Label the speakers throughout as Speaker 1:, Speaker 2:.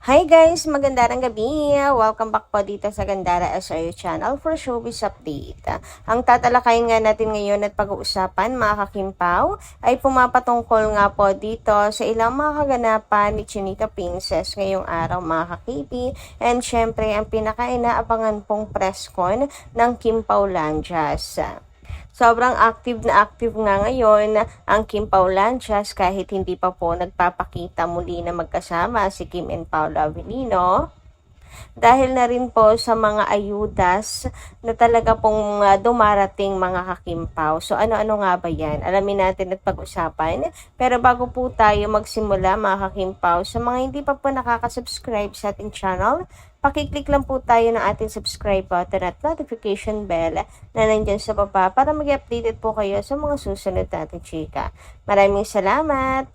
Speaker 1: Hi guys! Magandang gabi! Welcome back po dito sa Gandara SRU channel for showbiz update. Ang tatalakayin nga natin ngayon at pag-uusapan mga kakimpaw ay pumapatungkol nga po dito sa ilang mga kaganapan ni Chinita Princess ngayong araw mga kakipi, and syempre ang pinaka-inaabangan pong press con ng Kim Paulanjas. Sobrang active na active nga ngayon ang Kim Paulanjas kahit hindi pa po nagpapakita muli na magkasama si Kim and Paolo Avellino. Dahil na rin po sa mga ayudas na talaga pong dumarating mga kakimpaw. So ano-ano nga ba yan? Alamin natin at pag-usapan. Pero bago po tayo magsimula mga kakimpaw, sa mga hindi pa po nakaka-subscribe sa ating channel, pakiclick lang po tayo ng ating subscribe button at notification bell na nandyan sa baba para mag-updated po kayo sa mga susunod nating chika. Maraming salamat!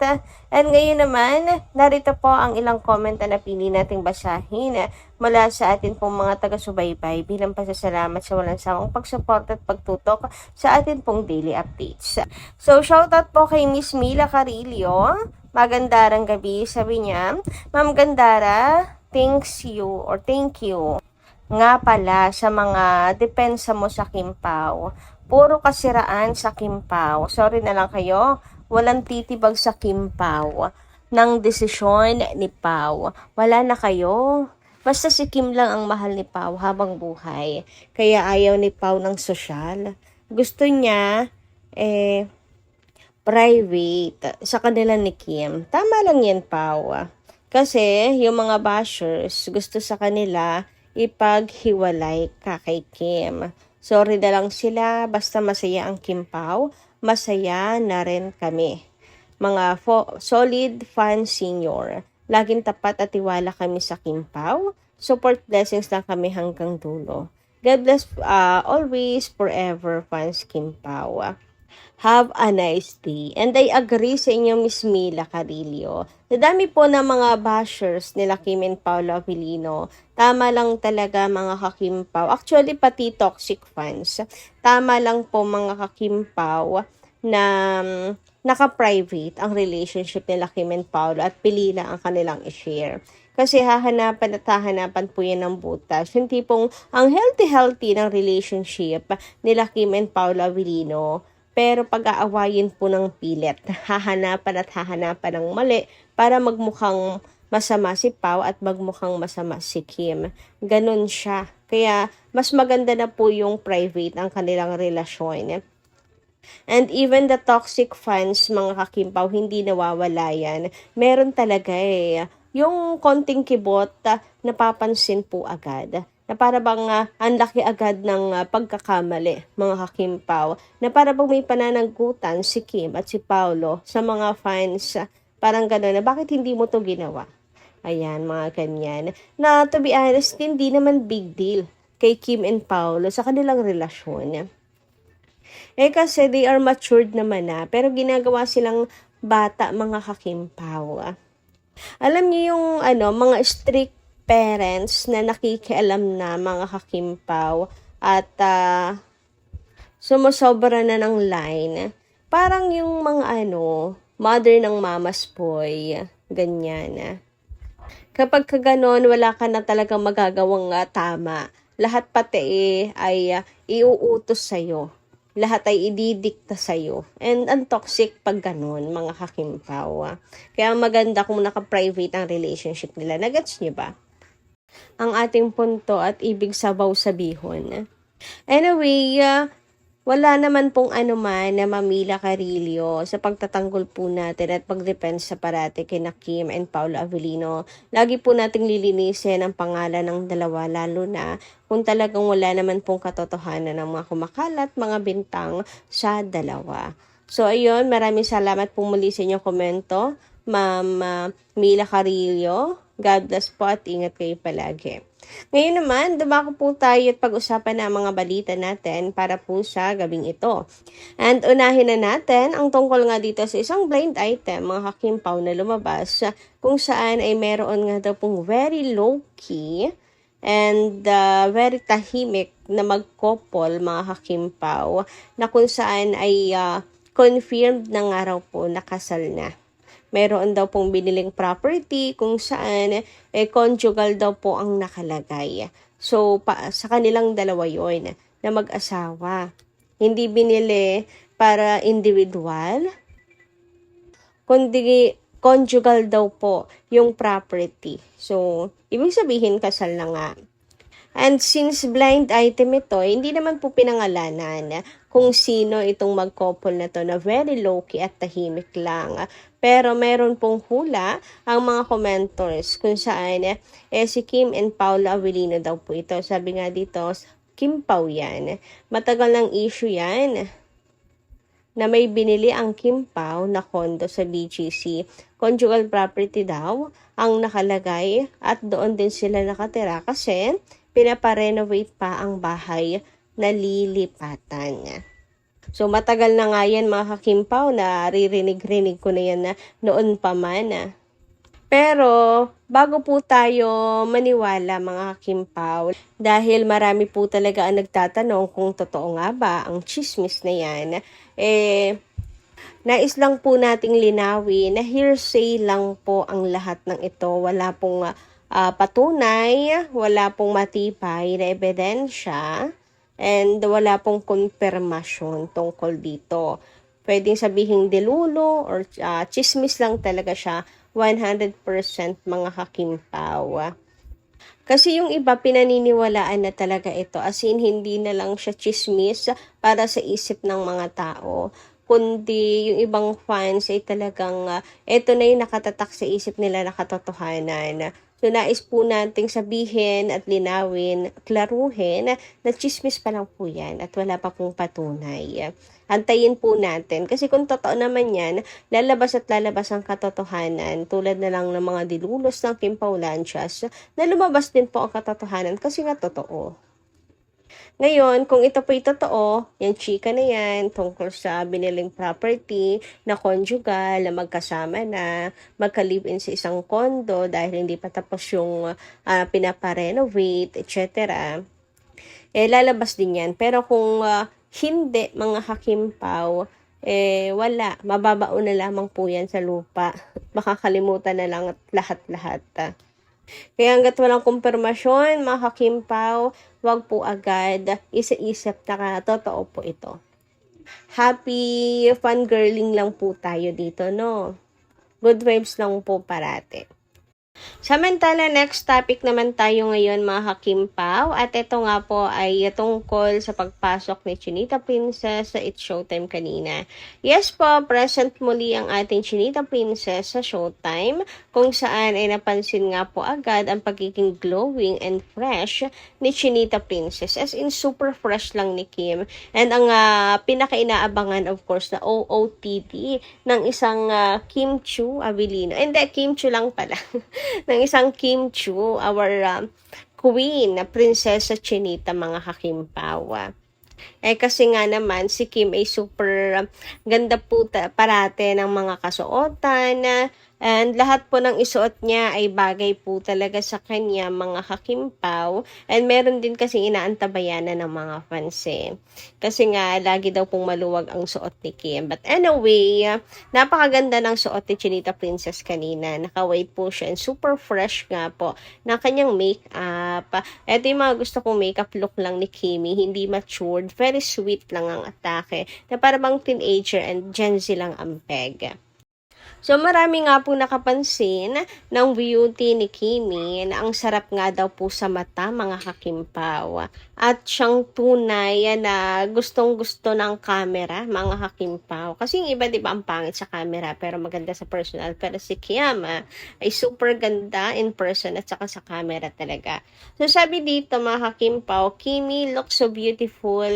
Speaker 1: And ngayon naman, narito po ang ilang comment na napili nating basahin mula sa atin pong mga taga-subaybay bilang pasasalamat sa walang sawang pagsuporta at pagtutok sa atin pong daily updates. So, shoutout po kay Miss Mila Carillo. Magandarang gabi, sabi niya. Ma'am Gandara, thank you nga pala sa mga depensa mo sa Kimpaw. Puro kasiraan sa Kimpaw. Sorry na lang kayo, walang titibag sa Kimpaw ng desisyon ni Pau. Wala na kayo. Basta si Kim lang ang mahal ni Pau habang buhay. Kaya ayaw ni Pau ng sosyal. Gusto niya, private sa kanila ni Kim. Tama lang yan, Pau. Kasi yung mga bashers gusto sa kanila ipaghiwalay ka kay Kim. Sorry na lang sila, basta masaya ang Kim Pau, masaya na rin kami. Mga solid fan senior. Laging tapat at tiwala kami sa Kim Pau. Support blessings lang kami hanggang dulo. God bless always, forever, fans Kim Pau. Have a nice day. And I agree sa inyo, Miss Mila Carillo. Nadami po ng mga bashers nila Kim and Paolo Avellino. Tama lang talaga mga kakimpaw. Actually, pati toxic fans. Tama lang po mga kakimpaw na naka-private ang relationship nila Kim and Paolo at pili na ang kanilang i-share. Kasi hahanapan po yan ng butas. Yung tipong ang healthy ng relationship nila Kim and Paolo Avellino. Pero pag-aawayin po ng pilit, hahanapan ng mali para magmukhang masama si Pau at magmukhang masama si Kim. Ganon siya. Kaya mas maganda na po yung private ang kanilang relasyon. And even the toxic fans, mga kakimpaw, hindi nawawala yan. Meron talaga yung konting kibot, napapansin po agad na para bang ang laki agad ng pagkakamali, mga kakimpaw, na para bang may pananagutan si Kim at si Paolo sa mga fans, parang gano'n na bakit hindi mo to ginawa? Ayan, mga ganyan. Na to be honest, hindi naman big deal kay Kim and Paolo sa kanilang relasyon. Kasi they are matured naman pero ginagawa silang bata, mga kakimpaw. Alam niyo yung mga strict parents na nakikialam na, mga kakimpaw, at sumusobra na ng line. Parang yung mga mother ng mama's boy, ganyan. Kapag kaganon, wala ka na talagang magagawang tama. Lahat pati ay iuutos sa'yo. Lahat ay ididikta sa'yo. And ang toxic pag ganun, mga kakimpaw. Kaya maganda kung naka-private ang relationship nila. Nagets niyo ba? Ang ating punto at ibig sabaw sabihon. Anyway, wala naman pong anuman na Mamila Carillo sa pagtatanggol po natin at pagdepensa parati kina Kim and Paolo Avellino. Lagi po nating lilinisin ang pangalan ng dalawa, lalo na kung talagang wala naman pong katotohanan ng mga kumakalat, mga bintang sa dalawa. So ayun, maraming salamat po muli sa inyong komento, Ma'am Mila Carillo. God bless po at ingat kayo palagi. Ngayon naman, dumako po tayo at pag-usapan na ang mga balita natin para po sa gabing ito. And unahin na natin ang tungkol nga dito sa isang blind item, mga kakimpaw, na lumabas kung saan ay meron nga daw pong very low-key and very tahimik na magkopol, mga kakimpaw, na kung saan ay confirmed na nga raw po nakasal na. Meron daw pong biniling property kung saan conjugal daw po ang nakalagay. So, sa kanilang dalawa yon na mag-asawa. Hindi binili para individual, kundi conjugal daw po yung property. So, ibig sabihin kasal na nga. And since blind item ito, hindi naman po pinangalanan kung sino itong mag-couple na to na very low-key at tahimik lang. Pero meron pong hula ang mga commenters kung saan si Kim and Paula Avellino daw po ito. Sabi nga dito, Kim Pao yan. Matagal ng issue yan na may binili ang Kim Pao na condo sa BGC. Conjugal property daw ang nakalagay at doon din sila nakatira kasi pinaparenovate pa ang bahay na lilipatan. So matagal na nga yan mga ka-Kim Pao, na ririnig-rinig ko na yan na noon pa man. Pero bago po tayo maniwala mga ka-Kim Pao, dahil marami po talaga ang nagtatanong kung totoo nga ba ang chismis na yan, nais lang po nating linawin na hearsay lang po ang lahat ng ito. Wala pong patunay, wala pong matibay na ebidensya, and wala pong konfirmasyon tungkol dito. Pwedeng sabihin delulo or chismis lang talaga siya, 100% mga ka-Kim Pao. Kasi yung iba pinaniniwalaan na talaga ito, as in hindi na lang siya chismis para sa isip ng mga tao, kundi yung ibang fans ay talagang ito na yung nakatatak sa isip nila na katotohanan. So, nais po nating sabihin at linawin, klaruhin na chismis pa lang po yan at wala pa pong patunay. Antayin po natin. Kasi kung totoo naman yan, lalabas at lalabas ang katotohanan. Tulad na lang ng mga dilulos ng Kim Pao Lanchas, na lumabas din po ang katotohanan kasi nga totoo. Ngayon, kung ito po'y totoo, yung chika na yan, tungkol sa biniling property na conjugal, na magkasama na, magka-live-in sa isang condo dahil hindi pa tapos yung pinaparenovate, etc. Lalabas din yan. Pero kung hindi, mga ka-Kim Pao, wala. Mababaon na lamang po yan sa lupa. Makakalimutan na lang at lahat-lahat. Kaya hanggat walang kumpirmasyon, mga ka-Kim Pao, wag po agad isa-isip na totoo po ito. Happy fangirling lang po tayo dito, no? Good vibes lang po parate. Samantala, next topic naman tayo ngayon mga ka-Kim Pao, at ito nga po ay tungkol sa pagpasok ni Chinita Princess sa It's Showtime kanina. Yes po, present muli ang ating Chinita Princess sa Showtime, kung saan ay napansin nga po agad ang pagiging glowing and fresh ni Chinita Princess, as in super fresh lang ni Kim. And ang pinaka-inaabangan of course na OOTD ng isang Kim Chu Avellino. Hindi, Kim Chu lang pala. ng isang Kim Chu, our queen na Prinsesa Chinita mga ka-Kim Pao. Kasi nga naman si Kim ay super ganda po parate ng mga kasuotan, and lahat po ng isuot niya ay bagay po talaga sa kanya mga ka-Kim Pao. And meron din kasi inaantabayanan ng mga fans kasi nga lagi daw pong maluwag ang suot ni Kim. But anyway, napakaganda ng suot ni Chinita Princess kanina. Naka-white po siya and super fresh nga po ng kanyang makeup. Ito yung mga gusto kong makeup look lang ni Kimi, hindi matured, very sweet lang ang atake, na parang teenager and Gen Z lang ang peg. So marami nga po nakapansin ng beauty ni Kimi na ang sarap nga daw po sa mata mga ka-Kim Pao. At siyang tunay na gustong-gusto ng camera mga ka-Kim Pao. Kasi yung iba diba ang pangit sa camera pero maganda sa personal. Pero si Kim ay super ganda in person at saka sa camera talaga. So sabi dito mga ka-Kim Pao, Kimi looks so beautiful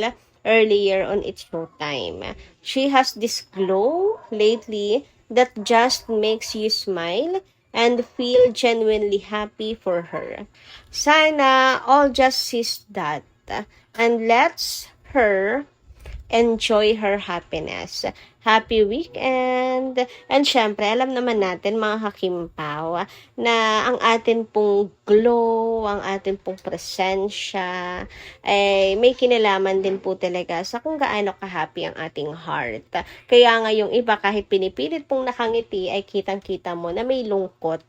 Speaker 1: earlier on It's Showtime. She has this glow lately that just makes you smile and feel genuinely happy for her. Sana all just sees that and lets her enjoy her happiness. Happy weekend! And syempre, alam naman natin mga kakimpaw na ang atin pong glow, ang atin pong presensya, ay may kinalaman din po talaga sa kung gaano ka-happy ang ating heart. Kaya nga yung iba kahit pinipilit pong nakangiti ay kitang-kita mo na may lungkot.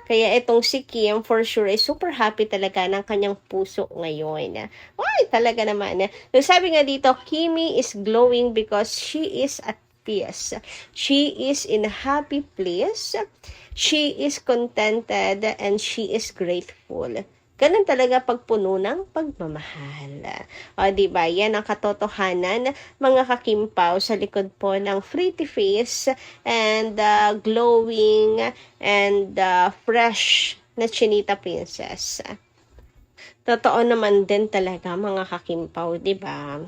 Speaker 1: Kaya itong si Kim, for sure, ay super happy talaga ng kanyang puso ngayon. Ay, talaga naman. So, sabi nga dito, Kimi is glowing because she is at peace. She is in a happy place. She is contented and she is grateful. Ganun talaga pagpuno ng pagmamahal. O, diba? Yan ang katotohanan, mga kakimpaw, sa likod po ng pretty face and glowing and fresh na Chinita Princess. Totoo naman din talaga, mga kakimpaw, diba?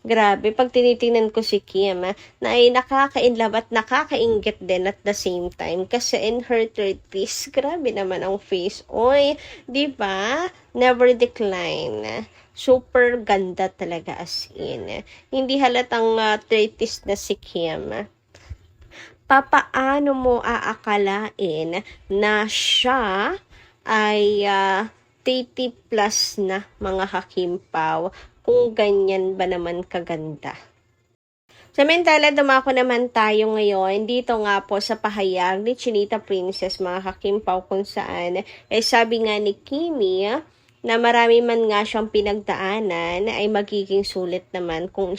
Speaker 1: Grabe, pag tinitingnan ko si Kim, na ay nakaka-inlove at nakaka-inggit din at the same time. Kasi in her 30s, grabe naman ang face. Oy, di ba? Never decline. Super ganda talaga as in. Hindi halatang 30s na si Kim. Papaano mo aakalain na siya ay 30 plus na, mga kakimpaw, kung ganyan ba naman kaganda. Samantala, dumako naman tayo ngayon dito nga po sa pahayag ni Chinita Princess, mga kakimpaw, kung saan sabi nga ni Kimi na marami man nga siyang pinagdaanan ay magiging sulit naman kung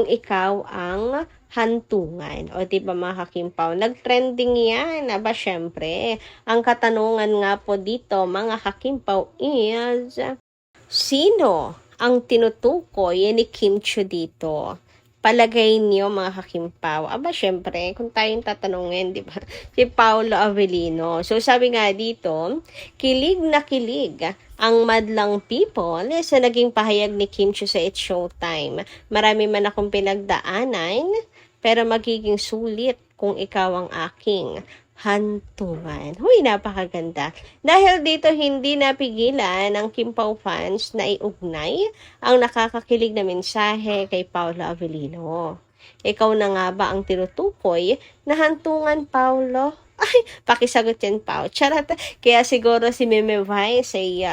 Speaker 1: ikaw ang hantungan. O diba, mga kakimpaw, nag-trending yan. Aba, syempre, ang katanungan nga po dito, mga kakimpaw, is sino ang tinutukoy ni Kim Chiu dito? Palagay niyo, mga kakimpaw. Aba, syempre, kung tayong tatanungin, di ba? Si Paolo Avellino. So, sabi nga dito, kilig na kilig ang madlang people sa naging pahayag ni Kim Chiu sa It's Showtime. Marami man akong pinagdaanan, pero magiging sulit kung ikaw ang aking hantungan. Huy, napakaganda. Dahil dito hindi napigilan ng Kimpaw fans na iugnay ang nakakakilig na mensahe kay Paolo Avellino. Ikaw na nga ba ang tinutukoy na hantungan, Paolo? Ay, pakisagot yan, Pao. Charot. Kaya siguro si Meme Vice ay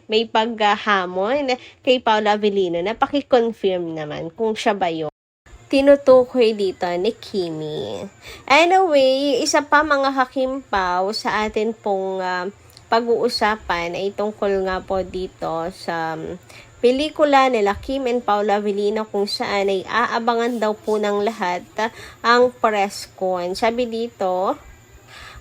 Speaker 1: may paghamon kay Paolo Avellino na pakiconfirm naman kung siya ba yun tinutukoy dito ni Kimi. Anyway, isa pa, mga kakimpaw, sa atin pong pag-uusapan ay tungkol nga po dito sa pelikula nila Kim and Paolo Avellino, kung saan ay aabangan daw po ng lahat ang press con. Sabi dito,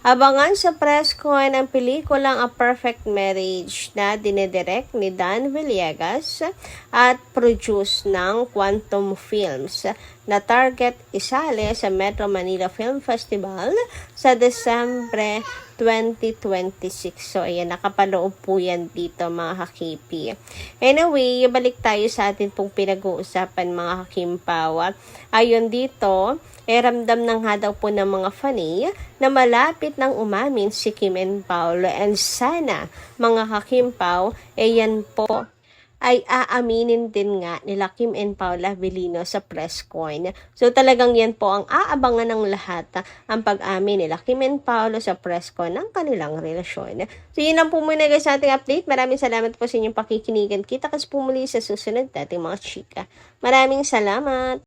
Speaker 1: abangan sa press con ang pelikulang A Perfect Marriage na dinedirect ni Dan Villegas at produce ng Quantum Films na target isali sa Metro Manila Film Festival sa Desembre 2026. So, ayan, nakapaloob po yan dito, mga kakipi. Anyway, balik tayo sa atin pong pinag-uusapan, mga kakimpaw. Ayon dito, ramdam ng nga daw po ng mga fanay na malapit nang umamin si Kim and Paolo, and sana, mga kakimpaw, yan po ay aaminin din nga nila Kim and Paolo Avellino sa press con. So talagang yan po ang aabangan ng lahat, ang pag-amin nila Kim and Paolo sa press con ng kanilang relasyon. So yun lang po muna guys sa ating update. Maraming salamat po sa inyong pakikinigan. Kita kas po muli sa susunod nating mga chika. Maraming salamat!